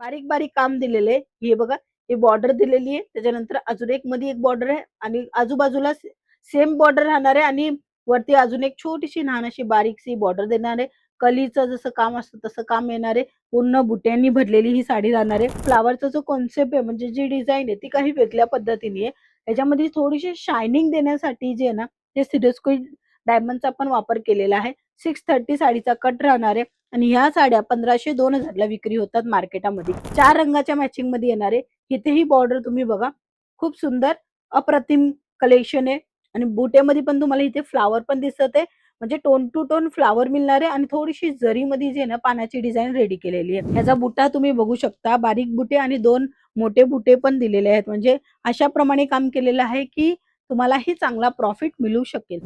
बारीक बारीक काम दिलेलं आहे. हे बघा, हे बॉर्डर दिलेली आहे. त्याच्यानंतर अजून एक मध्ये एक बॉर्डर आहे आणि आजूबाजूला सेम बॉर्डर राहणार आहे आणि वरती अजून एक छोटीशी लहान अशी बारीकशी बॉर्डर देणार आहे. कलीचं जसं काम असतं तसं काम येणार आहे. पूर्ण बुट्यांनी भरलेली ही साडी राहणार आहे. फ्लॉवरचा जो कॉन्सेप्ट आहे म्हणजे जी डिझाइन आहे ती काही वेगळ्या पद्धतीने आहे. याच्यामध्ये थोडीशी शायनिंग देण्यासाठी जे आहे ना, ते सिरोस्को डायमंडचा पण वापर केलेला आहे. 630 साडीचा कट राहणार आहे आणि ह्या साड्या 1500-2000 ला विक्री होतात मार्केटामध्ये. 4 रंगाच्या मॅचिंग मध्ये येणार आहे. इथेही बॉर्डर तुम्ही बघा, खूप सुंदर अप्रतिम कलेक्शन आहे आणि बुट्यामध्ये पण तुम्हाला इथे फ्लॉवर पण दिसत आहे. म्हणजे टोन टू टोन फ्लॉवर मिळणार आहे आणि थोडीशी जरीमध्ये जे ना पानाची डिझाइन रेडी केलेली आहे. ह्याचा बुट्टा तुम्ही बघू शकता. बारीक बुटे आणि 2 मोठे बुटे पण दिलेले आहेत. म्हणजे अशा प्रमाणे काम केलेलं आहे की तुम्हालाही चांगला प्रॉफिट मिळू शकेल.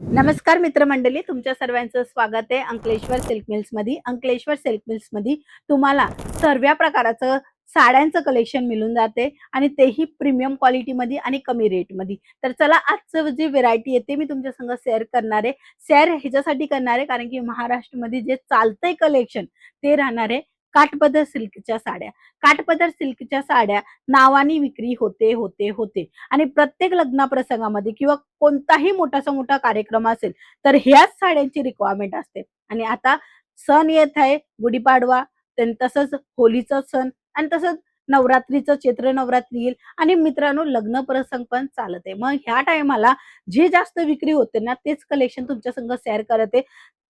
नमस्कार मित्रमंडळी, तुमच्या सर्वांचं स्वागत आहे अंकलेश्वर सिल्क मिल्स मध्ये. अंकलेश्वर सिल्क मिल्स मध्ये तुम्हाला सर्व प्रकाराचं साड्यांचं कलेक्शन मिळून जाते आणि तेही प्रीमियम क्वालिटी मध्ये आणि कमी रेट मध्ये. तर चला, आजचं जी व्हेरायटी येते मी तुमच्या संग शेअर करणार आहे. शेअर ह्याच्यासाठी करणार आहे कारण की महाराष्ट्रामध्ये जे चालतंय कलेक्शन ते राहणार आहे काठपदर सिल्कच्या साड्या. काठपदर सिल्कच्या साड्या नावानी विक्री होते होते होते आणि प्रत्येक लग्न प्रसंगामध्ये किंवा कोणताही मोठा कार्यक्रम असेल तर ह्याच साड्यांची रिक्वायरमेंट असते. आणि आता सण येत आहे, गुढीपाडवा, तसंच होलीचा सण आणि तसंच नवरात्रीचं चैत्र नवरात्री येईल आणि मित्रांनो लग्न प्रसंग पण चालत आहे. मग ह्या टायमाला जे जास्त विक्री होते ना तेच कलेक्शन तुमच्या संग शेअर करते.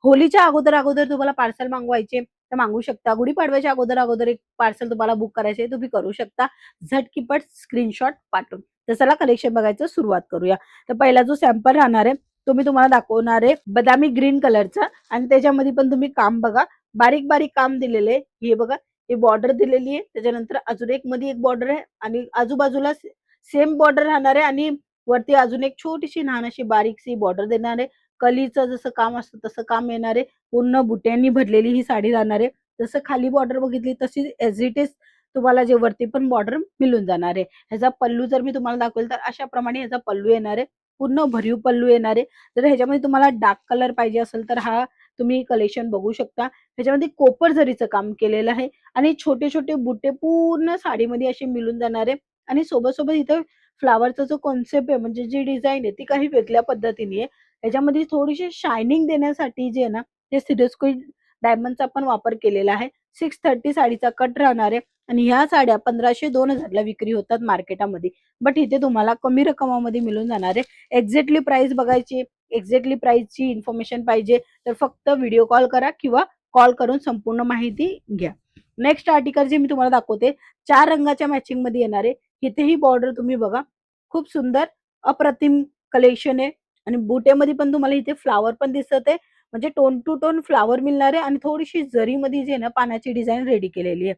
होलीच्या अगोदर अगोदर तुम्हाला पार्सल मागवायचे तर मागवू शकता. गुढीपाडव्याच्या अगोदर अगोदर एक पार्सल तुम्हाला बुक करायचे तुम्ही करू शकता, झटकीपट स्क्रीनशॉट पाठवून. तर चला कलेक्शन बघायचं सुरुवात करूया. तर पहिला जो सॅम्पल राहणार आहे तो मी तुम्हाला दाखवणार आहे बदामी ग्रीन कलरचा आणि त्याच्यामध्ये पण तुम्ही काम बघा, बारीक बारीक काम दिलेले आहे. हे बघा, हे बॉर्डर दिलेली आहे. त्याच्यानंतर अजून एक मध्ये एक बॉर्डर आहे आणि आजूबाजूला सेम बॉर्डर राहणार आहे आणि वरती अजून एक छोटीशी लहान अशी बारीकशी बॉर्डर देणार आहे. कलीचं जसं काम असतं तसं काम येणार आहे. पूर्ण बुट्यांनी भरलेली ही साडी राहणार आहे. जसं खाली बॉर्डर बघितली तशी एज इट इज तुम्हाला जे वरती पण बॉर्डर मिळून जाणार आहे. ह्याचा पल्लू जर मी तुम्हाला दाखवेल तर अशा प्रमाणे ह्याचा पल्लू येणार आहे. पूर्ण भरीव पल्लू येणार आहे. जर ह्याच्यामध्ये तुम्हाला डार्क कलर पाहिजे असेल तर हा तुम्ही कलेक्शन बघू शकता. ह्याच्यामध्ये कोपर जरीचं काम केलेलं आहे आणि छोटे छोटे बुट्टे पूर्ण साडीमध्ये असे मिळून जाणार आहे आणि सोबत सोबत इथं फ्लॉवरचा जो कॉन्सेप्ट आहे म्हणजे जी डिझाइन आहे ती काही वेगळ्या पद्धतीने आहे. ह्याच्यामध्ये थोडीशी शायनिंग देण्यासाठी जे आहे ना, ते सिरोस्को डायमंडचा पण वापर केलेला आहे. 630 साडीचा कट राहणार आहे आणि ह्या साड्या 1500-2000 ला विक्री होतात मार्केटामध्ये. बट इथे तुम्हाला कमी रकमामध्ये मिळून जाणार आहे. एक्झॅक्टली प्राइस बघायची, एक्झॅक्टली प्राइसची इन्फॉर्मेशन पाहिजे तर फक्त व्हिडिओ कॉल करा किंवा कॉल करून संपूर्ण माहिती घ्या. नेक्स्ट आर्टिकल जे मी तुम्हाला दाखवते 4 रंगाच्या मॅचिंग मध्ये येणार आहे. इथेही बॉर्डर तुम्ही बघा, खूप सुंदर अप्रतिम कलेक्शन आहे आणि बुट्यामध्ये पण तुम्हाला इथे फ्लॉवर पण दिसत आहे. म्हणजे टोन टू टोन फ्लॉवर मिळणार आहे आणि थोडीशी जरीमध्ये जे ना पानाची डिझाइन रेडी केलेली आहे.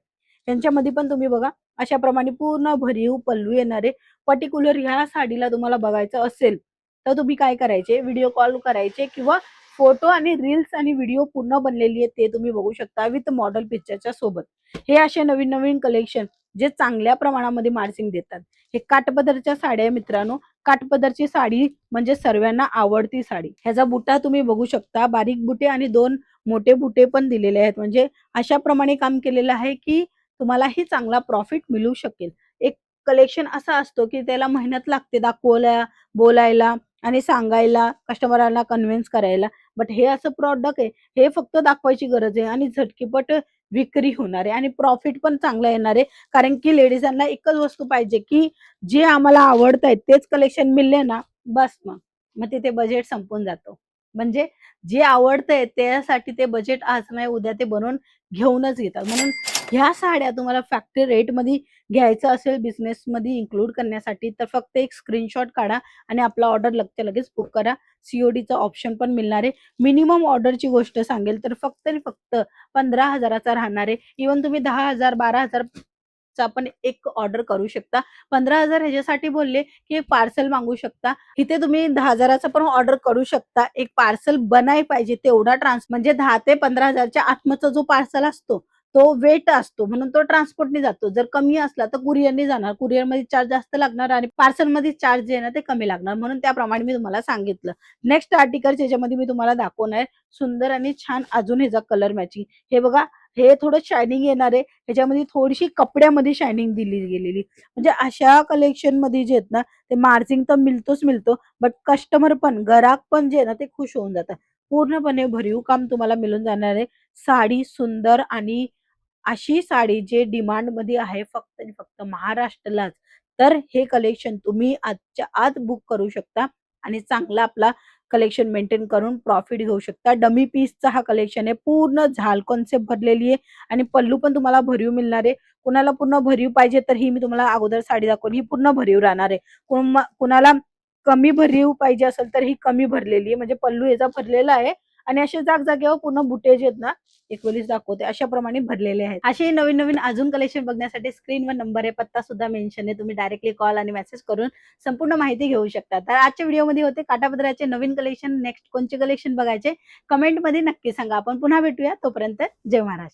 यांच्यामध्ये पण तुम्ही बघा अशा प्रमाणे पूर्ण भरीव पल्लू येणार आहे. पर्टिक्युलर ह्या साडीला तुम्हाला बघायचं असेल तर तुम्ही काय करायचे, व्हिडिओ कॉल करायचे किंवा फोटो आणि रील्स आणि व्हिडिओ पूर्ण बनलेली आहे ते तुम्ही बघू शकता विथ मॉडेल पिक्चरच्या सोबत. हे असे नवीन नवीन कलेक्शन जे चांगल्या प्रमाणामध्ये मार्जिन देतात. हे काठपदरच्या साड्या आहे मित्रांनो. काठपदरची साडी म्हणजे सर्वांना आवडती साडी. ह्याचा बुट्टा तुम्ही बघू शकता, बारीक बुटे आणि 2 मोठे बुटे पण दिलेले आहेत. म्हणजे अशा प्रमाणे काम केलेलं आहे की तुम्हालाही चांगला प्रॉफिट मिळू शकेल. एक कलेक्शन असा असतो की त्याला मेहनत लागते दाखवायला, बोलायला आणि सांगायला, कस्टमरांना कन्व्हिन्स करायला. बट हे असं प्रॉडक्ट आहे, हे फक्त दाखवायची गरज आहे आणि झटकीपट विक्री होणार आहे आणि प्रॉफिट पण चांगला येणार आहे. कारण की लेडीजांना एकच वस्तू पाहिजे की जे आम्हाला आवडतंय तेच कलेक्शन मिळले ना, बस मग तिथे बजेट संपून जातो. म्हणजे जे आवडतंय त्यासाठी ते बजेट आज नाही उद्या ते बनवून घेऊनच येतात. म्हणून ह्या साड्या तुम्हाला फॅक्टरी रेटमध्ये घ्यायचं असेल बिझनेसमध्ये इन्क्लूड करण्यासाठी तर फक्त एक स्क्रीनशॉट काढा आणि आपला ऑर्डर लगेच लगेच बुक करा. सीओडीचा ऑप्शन पण मिळणार आहे. मिनिमम ऑर्डरची गोष्ट सांगेल तर फक्त आणि फक्त 15,000 चा राहणार आहे. इव्हन तुम्ही 10,000 12,000 चा पण एक ऑर्डर करू शकता. 15,000 ह्याच्यासाठी बोलले की पार्सल मागवू शकता. इथे तुम्ही 10,000 चा पण ऑर्डर करू शकता. एक पार्सल बनाय पाहिजे तेवढा म्हणजे 10 ते 15,000 च्या आतमधचा जो पार्सल असतो तो वेट असतो म्हणून तो ट्रान्सपोर्टने जातो. जर कमी असला तर कुरिअरने जाणार. कुरिअरमध्ये चार्ज जास्त लागणार आणि पार्सलमध्ये चार्ज जे आहे ना ते कमी लागणार. म्हणून त्याप्रमाणे मी तुम्हाला सांगितलं. नेक्स्ट आर्टिकल ज्याच्यामध्ये मी तुम्हाला दाखवणार आहे सुंदर आणि छान अजून ह्याचा कलर मॅचिंग. हे बघा, हे थोडं शायनिंग येणार आहे. ह्याच्यामध्ये थोडीशी कपड्यामध्ये शायनिंग दिली गेलेली. म्हणजे अशा कलेक्शनमध्ये जे आहेत ना ते मार्जिन तर मिळतो, बट कस्टमर पण, ग्राहक पण जे आहे ना ते खुश होऊन जातात. पूर्णपणे भरीव काम तुम्हाला मिळून जाणार आहे. साडी सुंदर आणि अशी साडी जे डिमांडमध्ये आहे फक्त आणि फक्त महाराष्ट्रालाच. तर हे कलेक्शन तुम्ही आजच्या आज बुक करू शकता आणि चांगला आपला कलेक्शन मेंटेन करून प्रॉफिट घेऊ शकता. डमी पीसचा हा कलेक्शन आहे. पूर्ण झाल कॉन्सेप्ट भरलेली आहे आणि पल्लू पण तुम्हाला भरीव मिळणार आहे. कुणाला पूर्ण भरीव पाहिजे तर ही मी तुम्हाला अगोदर साडी दाखवली, ही पूर्ण भरीव राहणार आहे. कुणाला कमी भरीव पाहिजे असेल तर ही कमी भरलेली आहे. म्हणजे पल्लू याचा भरलेला आहे आणि असे जागजागेवर पूर्ण बुटे जे आहेत ना एक वेळेस दाखवते अशा प्रमाणे भरलेले आहेत. असे नवीन नवीन अजून कलेक्शन बघण्यासाठी स्क्रीनवर नंबर आहे, पत्ता सुद्धा मेन्शन आहे. तुम्ही डायरेक्टली कॉल आणि मेसेज करून संपूर्ण माहिती घेऊ शकता. तर आजच्या व्हिडिओमध्ये होते काठापदराचे नवीन कलेक्शन. नेक्स्ट कोणचे कलेक्शन बघायचे कमेंटमध्ये नक्की सांगा. आपण पुन्हा भेटूया. तोपर्यंत जय महाराष्ट्र.